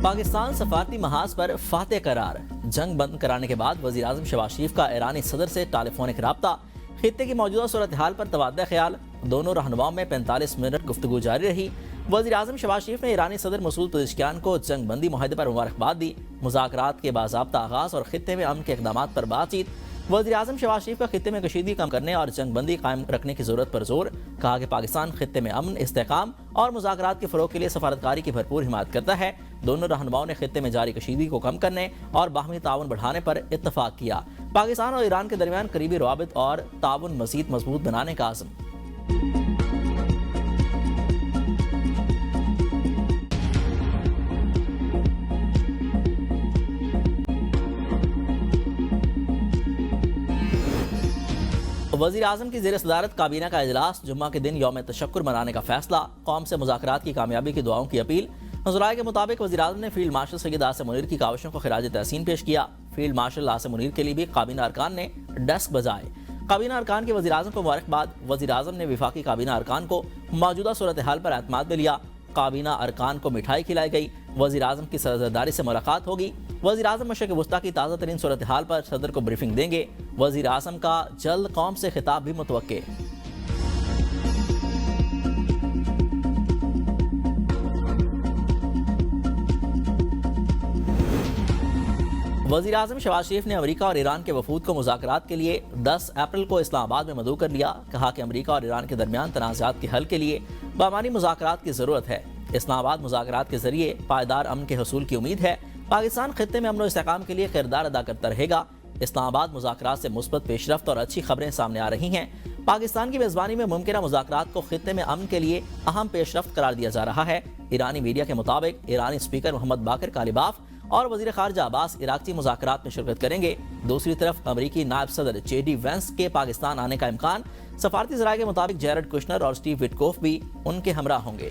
پاکستان سفارتی محاذ پر فاتح قرار، جنگ بند کرانے کے بعد وزیر اعظم شہباز شریف کا ایرانی صدر سے ٹیلی فونک رابطہ، خطے کی موجودہ صورتحال پر تبادلہ خیال، دونوں رہنماؤں میں 45 منٹ گفتگو جاری رہی۔ وزیر اعظم شہباز شریف نے ایرانی صدر مسعود پزشکیان کو جنگ بندی معاہدے پر مبارکباد دی، مذاکرات کے باضابطہ آغاز اور خطے میں امن کے اقدامات پر بات چیت۔ وزیر اعظم شہباز شریف کا خطے میں کشیدگی کم کرنے اور جنگ بندی قائم رکھنے کی ضرورت پر زور، کہا کہ پاکستان خطے میں امن، استحکام اور مذاکرات کے فروغ کے لیے سفارتکاری کی بھرپور حمایت کرتا ہے۔ دونوں رہنماؤں نے خطے میں جاری کشیدگی کو کم کرنے اور باہمی تعاون بڑھانے پر اتفاق کیا۔ پاکستان اور ایران کے درمیان قریبی روابط اور تعاون مزید مضبوط بنانے کا عزم۔ وزیر اعظم کی زیر صدارت کابینہ کا اجلاس، جمعہ کے دن یوم تشکر منانے کا فیصلہ، قوم سے مذاکرات کی کامیابی کی دعاؤں کی اپیل۔ ذرائع کے مطابق وزیر اعظم نے فیلڈ مارشل سید عاصم منیر کی کاوشوں کو خراج تحسین پیش کیا۔ فیلڈ مارشل عاصم منیر کے لیے بھی کابینہ ارکان نے ڈیسک بجائے۔ کابینہ ارکان کے وزیر اعظم کو مبارکباد۔ وزیر اعظم نے وفاقی کابینہ ارکان کو موجودہ صورتحال پر اعتماد میں لیا۔ کابینہ ارکان کو مٹھائی کھلائی گئی۔ وزیر اعظم کی صدرداری سے ملاقات ہوگی۔ وزیر اعظم مشرق وسطیٰ کی تازہ ترین صورتحال پر صدر کو بریفنگ دیں گے۔ وزیر اعظم کا جلد قوم سے خطاب بھی متوقع۔ وزیر اعظم شہباز شریف نے امریکہ اور ایران کے وفود کو مذاکرات کے لیے 10 اپریل کو اسلام آباد میں مدعو کر لیا۔ کہا کہ امریکہ اور ایران کے درمیان تنازعات کے حل کے لیے بامعنی مذاکرات کی ضرورت ہے۔ اسلام آباد مذاکرات کے ذریعے پائیدار امن کے حصول کی امید ہے۔ پاکستان خطے میں امن و استحکام کے لیے کردار ادا کرتا رہے گا۔ اسلام آباد مذاکرات سے مثبت پیش رفت اور اچھی خبریں سامنے آ رہی ہیں۔ پاکستان کی میزبانی میں ممکنہ مذاکرات کو خطے میں امن کے لیے اہم پیش رفت قرار دیا جا رہا ہے۔ ایرانی میڈیا کے مطابق ایرانی اسپیکر محمد باقر کالیباف اور وزیر خارجہ عباس عراقچی مذاکرات میں شرکت کریں گے۔ دوسری طرف امریکی نائب صدر جے ڈی وینس کے پاکستان آنے کا امکان۔ سفارتی ذرائع کے مطابق جیرڈ کشنر اور سٹیو وٹکوف بھی ان کے ہمراہ ہوں گے۔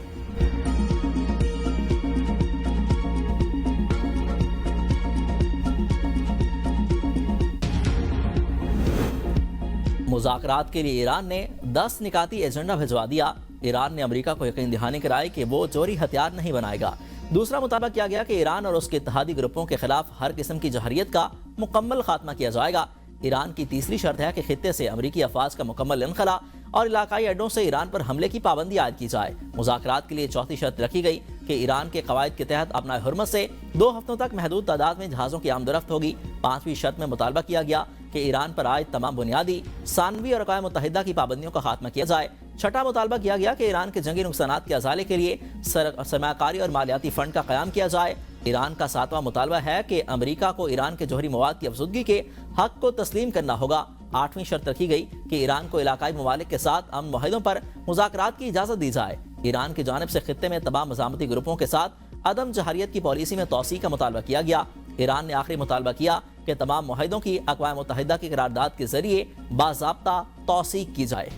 مذاکرات کے لیے ایران نے 10 نکاتی ایجنڈا بھجوا دیا۔ ایران نے امریکہ کو یقین دہانی کرائی کہ وہ جوہری ہتھیار نہیں بنائے گا۔ دوسرا مطالبہ کیا گیا کہ ایران اور اس کے اتحادی گروپوں کے خلاف ہر قسم کی جوہریت کا مکمل خاتمہ کیا جائے گا۔ ایران کی تیسری شرط ہے کہ خطے سے امریکی افواج کا مکمل انخلا اور علاقائی اڈوں سے ایران پر حملے کی پابندی عائد کی جائے۔ مذاکرات کے لیے چوتھی شرط رکھی گئی کہ ایران کے قواعد کے تحت اپنا حرمت سے 2 ہفتوں تک محدود تعداد میں جہازوں کی آمد و رفت ہوگی۔ 5ویں شرط میں مطالبہ کیا گیا کہ ایران پر عائد تمام بنیادی، ثانوی اور اقوام متحدہ کی پابندیوں کا خاتمہ کیا جائے۔ چھٹا مطالبہ کیا گیا کہ ایران کے جنگی نقصانات کے ازالے کے لیے سرمایہ کاری اور مالیاتی فنڈ کا قیام کیا جائے۔ ایران کا 7واں مطالبہ ہے کہ امریکہ کو ایران کے جوہری مواد کی افزودگی کے حق کو تسلیم کرنا ہوگا۔ 8ویں شرط رکھی گئی کہ ایران کو علاقائی ممالک کے ساتھ امن معاہدوں پر مذاکرات کی اجازت دی جائے۔ ایران کی جانب سے خطے میں تمام مزاحمتی گروپوں کے ساتھ عدم جہریت کی پالیسی میں توسیع کا مطالبہ کیا گیا۔ ایران نے آخری مطالبہ کیا کہ تمام معاہدوں کی اقوام متحدہ کی قرارداد کے ذریعے باضابطہ توثیق کی جائے۔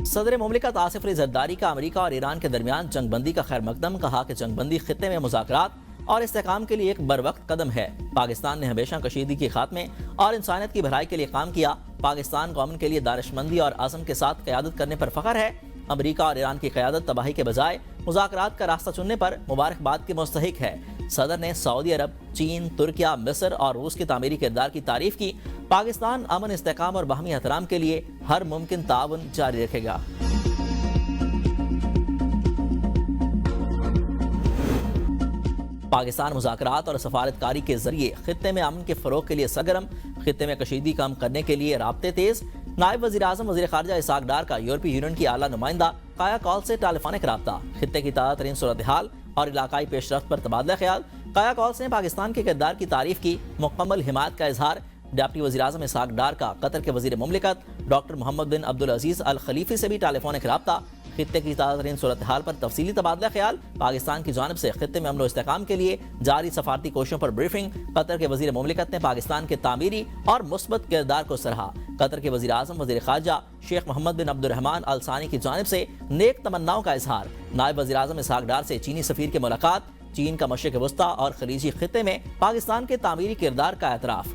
صدر مملکت آصف علی زرداری کا امریکہ اور ایران کے درمیان جنگ بندی کا خیر مقدم۔ کہا کہ جنگ بندی خطے میں مذاکرات اور استحکام کے لیے ایک بروقت قدم ہے۔ پاکستان نے ہمیشہ کشیدگی کے خاتمے اور انسانیت کی بھلائی کے لیے کام کیا۔ پاکستان کو امن کے لیے دانشمندی اور عزم کے ساتھ قیادت کرنے پر فخر ہے۔ امریکہ اور ایران کی قیادت تباہی کے بجائے مذاکرات کا راستہ چننے پر مبارکباد کے مستحق ہے۔ صدر نے سعودی عرب، چین، ترکیہ، مصر اور روس کے تعمیری کردار کی تعریف کی۔ پاکستان امن، استحکام اور باہمی احترام کے لیے ہر ممکن تعاون جاری رکھے گا۔ پاکستان مذاکرات اور سفارتکاری کے ذریعے خطے میں امن کے فروغ کے لیے سرگرم۔ خطے میں کشیدگی کم کرنے کے لیے رابطے تیز۔ نائب وزیر اعظم وزیر خارجہ اسحاق ڈار کا یورپی یونین کی اعلیٰ نمائندہ کایا کال سے ٹیلی فونک رابطہ۔ خطے کی تازہ ترین صورتحال اور علاقائی پیش رفت پر تبادلہ خیال۔ کایا کالس نے پاکستان کے کردار کی تعریف کی، مکمل حمایت کا اظہار۔ ڈپٹی وزیر اعظم اسحاق ڈار کا قطر کے وزیر مملکت ڈاکٹر محمد بن عبدالعزیز الخلیفی سے بھی ٹیلی فونک رابطہ۔ خطے کی تازہ ترین صورتحال پر تفصیلی تبادلہ خیال۔ پاکستان کی جانب سے خطے میں امن و استحکام کے لیے جاری سفارتی کوششوں پر بریفنگ۔ قطر کے وزیر مملکت نے پاکستان کے تعمیری اور مثبت کردار کو سراہا۔ قطر کے وزیر اعظم وزیر خارجہ شیخ محمد بن عبد الرحمن ال ثانی کی جانب سے نیک تمناؤں کا اظہار۔ نائب وزیر اعظم اسحاق ڈار سے چینی سفیر کی ملاقات۔ چین کا مشرق وسطیٰ اور خلیجی خطے میں پاکستان کے تعمیری کردار کا اعتراف۔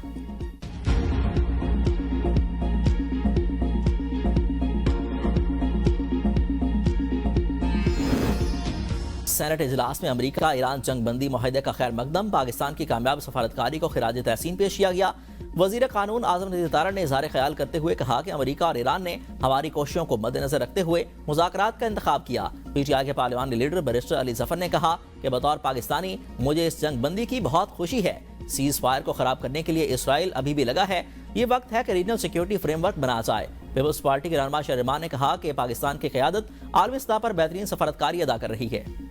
سینٹ اجلاس میں امریکہ ایران جنگ بندی معاہدے کا خیر مقدم، پاکستان کی کامیاب سفارتکاری کو خراج تحسین پیش کیا گیا۔ وزیر قانون اعظم ندیر طارڑ نے اظہار خیال کرتے ہوئے کہا کہ امریکہ اور ایران نے ہماری کوششوں کو مد نظر رکھتے ہوئے مذاکرات کا انتخاب کیا۔ پی ٹی آئی کے پارلیمانی لیڈر بیرسٹر علی ظفر نے کہا کہ بطور پاکستانی مجھے اس جنگ بندی کی بہت خوشی ہے۔ سیز فائر کو خراب کرنے کے لیے اسرائیل ابھی بھی لگا ہے، یہ وقت ہے کہ ریجنل سیکیورٹی فریم ورک بنایا جائے۔ پیپلز پارٹی کے رہنما شہرمان نے کہا کہ پاکستان کی قیادت عالمی سطح پر بہترین سفارتکاری ادا کر رہی ہے۔